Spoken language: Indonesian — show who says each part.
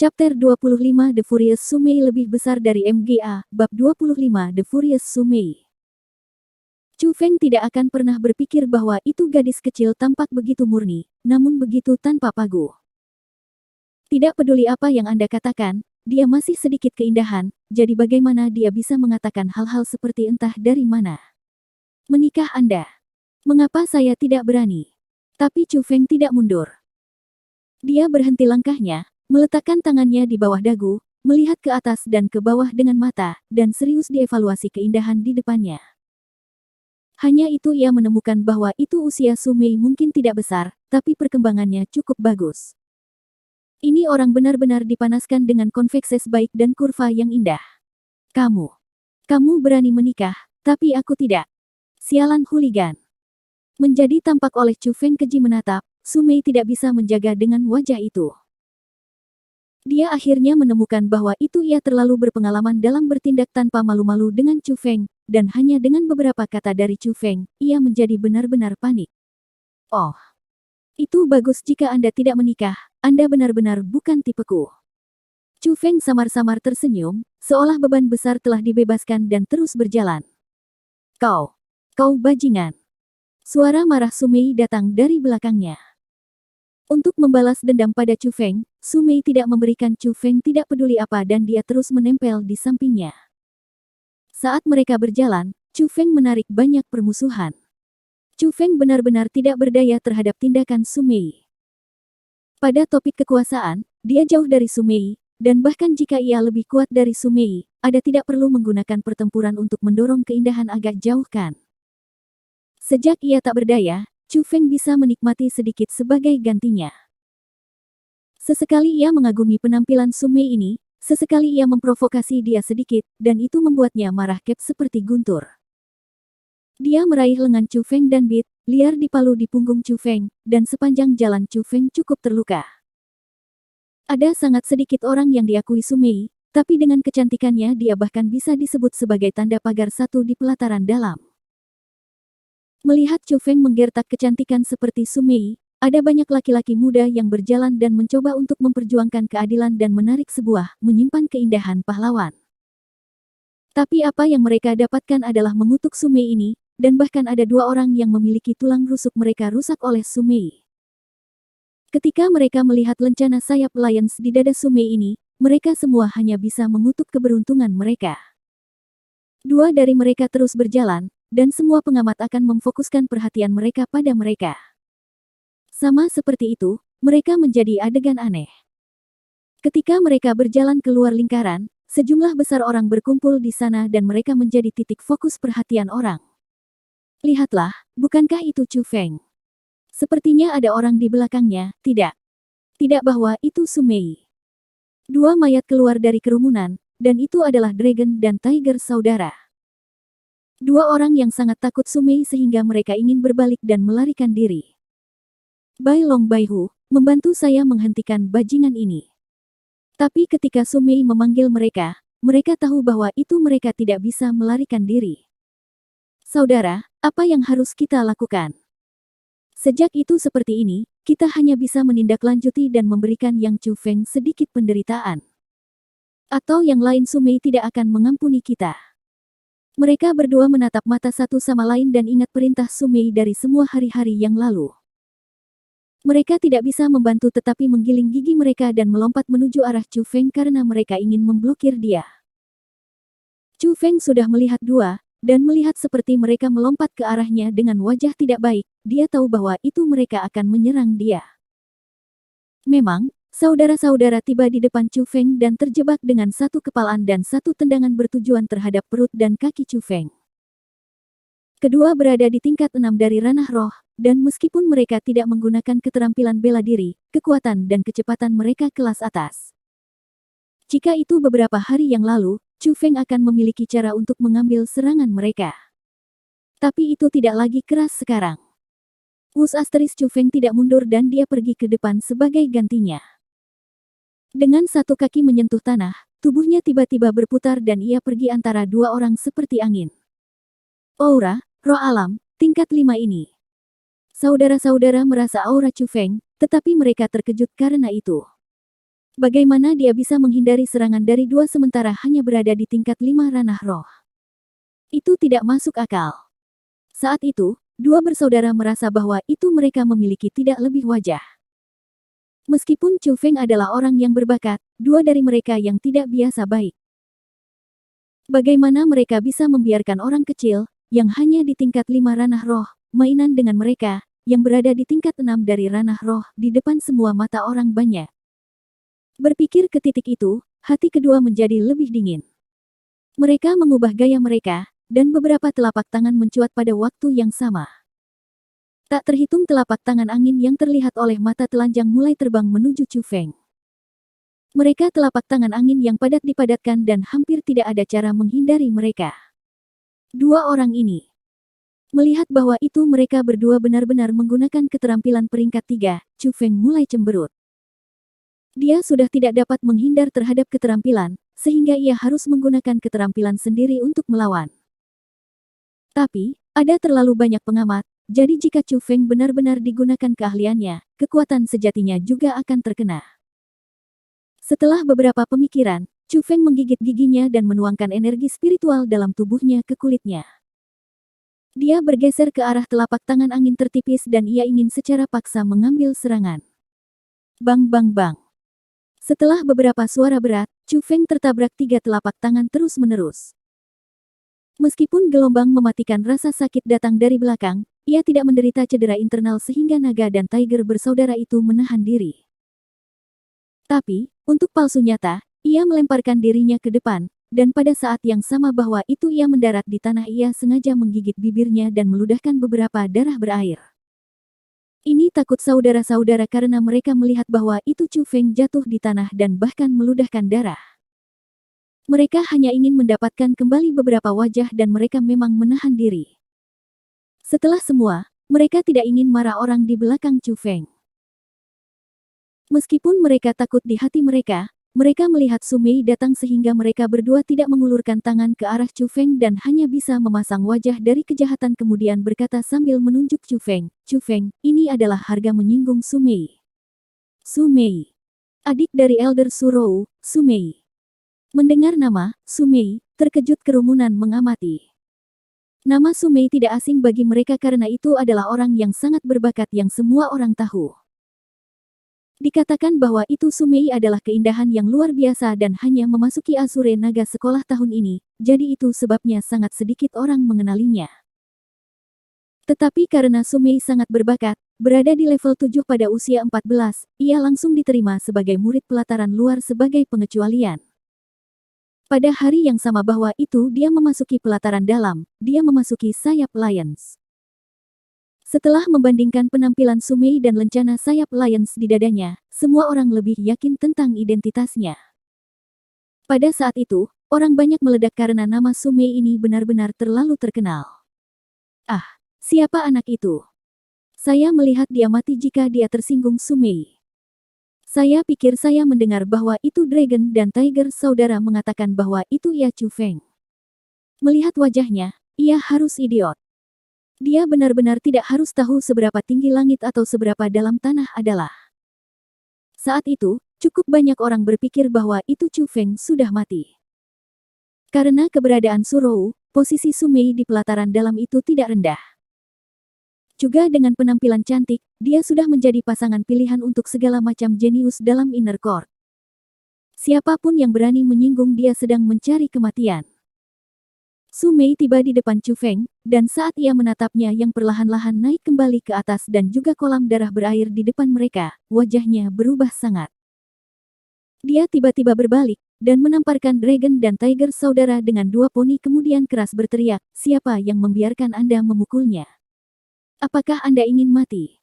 Speaker 1: Chapter 25 The Furious Sumei lebih besar dari MGA, Bab 25 The Furious Sumei. Chu Feng tidak akan pernah berpikir bahwa itu gadis kecil tampak begitu murni, namun begitu tanpa pagu. Tidak peduli apa yang Anda katakan, dia masih sedikit keindahan, jadi bagaimana dia bisa mengatakan hal-hal seperti entah dari mana. Menikah Anda? Mengapa saya tidak berani? Tapi Chu Feng tidak mundur. Dia berhenti langkahnya, meletakkan tangannya di bawah dagu, melihat ke atas dan ke bawah dengan mata, dan serius dievaluasi keindahan di depannya. Hanya itu ia menemukan bahwa itu usia Sumei mungkin tidak besar, tapi perkembangannya cukup bagus. Ini orang benar-benar dipanaskan dengan konvekses baik dan kurva yang indah. Kamu berani menikah, tapi aku tidak. Sialan hooligan. Menjadi tampak oleh Chu Feng keji menatap, Sumei tidak bisa menjaga dengan wajah itu. Dia akhirnya menemukan bahwa itu ia terlalu berpengalaman dalam bertindak tanpa malu-malu dengan Chu Feng, dan hanya dengan beberapa kata dari Chu Feng, ia menjadi benar-benar panik. Oh, itu bagus jika Anda tidak menikah, Anda benar-benar bukan tipeku. Chu Feng samar-samar tersenyum, seolah beban besar telah dibebaskan dan terus berjalan. Kau bajingan. Suara marah Sumei datang dari belakangnya. Untuk membalas dendam pada Chu Feng, Sumei tidak memberikan Chu Feng tidak peduli apa dan dia terus menempel di sampingnya. Saat mereka berjalan, Chu Feng menarik banyak permusuhan. Chu Feng benar-benar tidak berdaya terhadap tindakan Sumei. Pada topik kekuasaan, dia jauh dari Sumei, dan bahkan jika ia lebih kuat dari Sumei, ada tidak perlu menggunakan pertempuran untuk mendorong keindahan agak jauhkan. Sejak ia tak berdaya, Chu Feng bisa menikmati sedikit sebagai gantinya. Sesekali ia mengagumi penampilan Sumei ini, sesekali ia memprovokasi dia sedikit, dan itu membuatnya marah kep seperti guntur. Dia meraih lengan Chu Feng dan Bit, liar dipalu di punggung Chu Feng, dan sepanjang jalan Chu Feng cukup terluka. Ada sangat sedikit orang yang diakui Sumei, tapi dengan kecantikannya dia bahkan bisa disebut sebagai tanda pagar satu di pelataran dalam. Melihat Chu Feng menggertak kecantikan seperti Sumei, ada banyak laki-laki muda yang berjalan dan mencoba untuk memperjuangkan keadilan dan menarik sebuah, menyimpan keindahan pahlawan. Tapi apa yang mereka dapatkan adalah mengutuk Sumei ini, dan bahkan ada dua orang yang memiliki tulang rusuk mereka rusak oleh Sumei. Ketika mereka melihat lencana sayap Lions di dada Sumei ini, mereka semua hanya bisa mengutuk keberuntungan mereka. Dua dari mereka terus berjalan, dan semua pengamat akan memfokuskan perhatian mereka pada mereka. Sama seperti itu, mereka menjadi adegan aneh. Ketika mereka berjalan keluar lingkaran, sejumlah besar orang berkumpul di sana dan mereka menjadi titik fokus perhatian orang. Lihatlah, bukankah itu Chu Feng? Sepertinya ada orang di belakangnya, tidak. Tidak bahwa itu Sumei. Dua mayat keluar dari kerumunan, dan itu adalah Dragon dan Tiger saudara. Dua orang yang sangat takut Sumei sehingga mereka ingin berbalik dan melarikan diri. Bai Long Bai Hu, membantu saya menghentikan bajingan ini. Tapi ketika Sumei memanggil mereka, mereka tahu bahwa itu mereka tidak bisa melarikan diri. Saudara, apa yang harus kita lakukan? Sejak itu seperti ini, kita hanya bisa menindaklanjuti dan memberikan Yang Chu Feng sedikit penderitaan. Atau yang lain Sumei tidak akan mengampuni kita. Mereka berdua menatap mata satu sama lain dan ingat perintah Sumei dari semua hari-hari yang lalu. Mereka tidak bisa membantu tetapi menggiling gigi mereka dan melompat menuju arah Chu Feng karena mereka ingin memblokir dia. Chu Feng sudah melihat dua, dan melihat seperti mereka melompat ke arahnya dengan wajah tidak baik, dia tahu bahwa itu mereka akan menyerang dia. Memang, saudara-saudara tiba di depan Chu Feng dan terjebak dengan satu kepalaan dan satu tendangan bertujuan terhadap perut dan kaki Chu Feng. Kedua berada di tingkat 6 dari ranah roh, dan meskipun mereka tidak menggunakan keterampilan bela diri, kekuatan dan kecepatan mereka kelas atas. Jika itu beberapa hari yang lalu, Chu Feng akan memiliki cara untuk mengambil serangan mereka. Tapi itu tidak lagi keras sekarang. Chu Feng tidak mundur dan dia pergi ke depan sebagai gantinya. Dengan satu kaki menyentuh tanah, tubuhnya tiba-tiba berputar dan ia pergi antara dua orang seperti angin. Aura, roh alam, tingkat 5 ini. Saudara-saudara merasa aura Chu Feng, tetapi mereka terkejut karena itu. Bagaimana dia bisa menghindari serangan dari dua sementara hanya berada di tingkat 5 ranah roh? Itu tidak masuk akal. Saat itu, dua bersaudara merasa bahwa itu mereka memiliki tidak lebih wajah. Meskipun Chu Feng adalah orang yang berbakat, dua dari mereka yang tidak biasa baik. Bagaimana mereka bisa membiarkan orang kecil, yang hanya di tingkat 5 ranah roh, mainan dengan mereka, yang berada di tingkat 6 dari ranah roh, di depan semua mata orang banyak. Berpikir ke titik itu, hati kedua menjadi lebih dingin. Mereka mengubah gaya mereka, dan beberapa telapak tangan mencuat pada waktu yang sama. Tak terhitung telapak tangan angin yang terlihat oleh mata telanjang mulai terbang menuju Chu Feng. Mereka telapak tangan angin yang padat dipadatkan dan hampir tidak ada cara menghindari mereka. Dua orang ini. Melihat bahwa itu mereka berdua benar-benar menggunakan keterampilan peringkat 3, Chu Feng mulai cemberut. Dia sudah tidak dapat menghindar terhadap keterampilan, sehingga ia harus menggunakan keterampilan sendiri untuk melawan. Tapi, ada terlalu banyak pengamat, jadi jika Chu Feng benar-benar digunakan keahliannya, kekuatan sejatinya juga akan terkena. Setelah beberapa pemikiran, Chu Feng menggigit giginya dan menuangkan energi spiritual dalam tubuhnya ke kulitnya. Dia bergeser ke arah telapak tangan angin tertipis dan ia ingin secara paksa mengambil serangan. Bang bang bang. Setelah beberapa suara berat, Chu Feng tertabrak 3 telapak tangan terus-menerus. Meskipun gelombang mematikan rasa sakit datang dari belakang, ia tidak menderita cedera internal sehingga naga dan tiger bersaudara itu menahan diri. Tapi, untuk palsu nyata, ia melemparkan dirinya ke depan, dan pada saat yang sama bahwa itu ia mendarat di tanah ia sengaja menggigit bibirnya dan meludahkan beberapa darah berair. Ini takut saudara-saudara karena mereka melihat bahwa itu Chu Feng jatuh di tanah dan bahkan meludahkan darah. Mereka hanya ingin mendapatkan kembali beberapa wajah dan mereka memang menahan diri. Setelah semua, mereka tidak ingin marah orang di belakang Chu Feng. Meskipun mereka takut di hati mereka, mereka melihat Su Mei datang sehingga mereka berdua tidak mengulurkan tangan ke arah Chu Feng dan hanya bisa memasang wajah dari kejahatan kemudian berkata sambil menunjuk Chu Feng, "Chu Feng, ini adalah harga menyinggung Su Mei." Su Mei. Adik dari Elder Surou, Su Mei. Mendengar nama, Su Mei, terkejut kerumunan mengamati. Nama Su Mei tidak asing bagi mereka karena itu adalah orang yang sangat berbakat yang semua orang tahu. Dikatakan bahwa itu Su Mei adalah keindahan yang luar biasa dan hanya memasuki Azure Naga sekolah tahun ini, jadi itu sebabnya sangat sedikit orang mengenalinya. Tetapi karena Su Mei sangat berbakat, berada di level 7 pada usia 14, ia langsung diterima sebagai murid pelataran luar sebagai pengecualian. Pada hari yang sama bahwa itu dia memasuki pelataran dalam, dia memasuki sayap Lions. Setelah membandingkan penampilan Su Mei dan lencana sayap Lions di dadanya, semua orang lebih yakin tentang identitasnya. Pada saat itu, orang banyak meledak karena nama Su Mei ini benar-benar terlalu terkenal. Ah, siapa anak itu? Saya melihat dia mati jika dia tersinggung Su Mei. Saya pikir saya mendengar bahwa itu Dragon dan Tiger saudara mengatakan bahwa itu ia Chu Feng. Melihat wajahnya, ia harus idiot. Dia benar-benar tidak harus tahu seberapa tinggi langit atau seberapa dalam tanah adalah. Saat itu, cukup banyak orang berpikir bahwa itu Chu Feng sudah mati. Karena keberadaan Surou, posisi Su Mei di pelataran dalam itu tidak rendah. Juga dengan penampilan cantik, dia sudah menjadi pasangan pilihan untuk segala macam jenius dalam inner court. Siapapun yang berani menyinggung dia sedang mencari kematian. Su Mei tiba di depan Chu Feng, dan saat ia menatapnya yang perlahan-lahan naik kembali ke atas dan juga kolam darah berair di depan mereka, wajahnya berubah sangat. Dia tiba-tiba berbalik, dan menamparkan Dragon dan Tiger saudara dengan 2 poni kemudian keras berteriak, "Siapa yang membiarkan Anda memukulnya? Apakah Anda ingin mati?"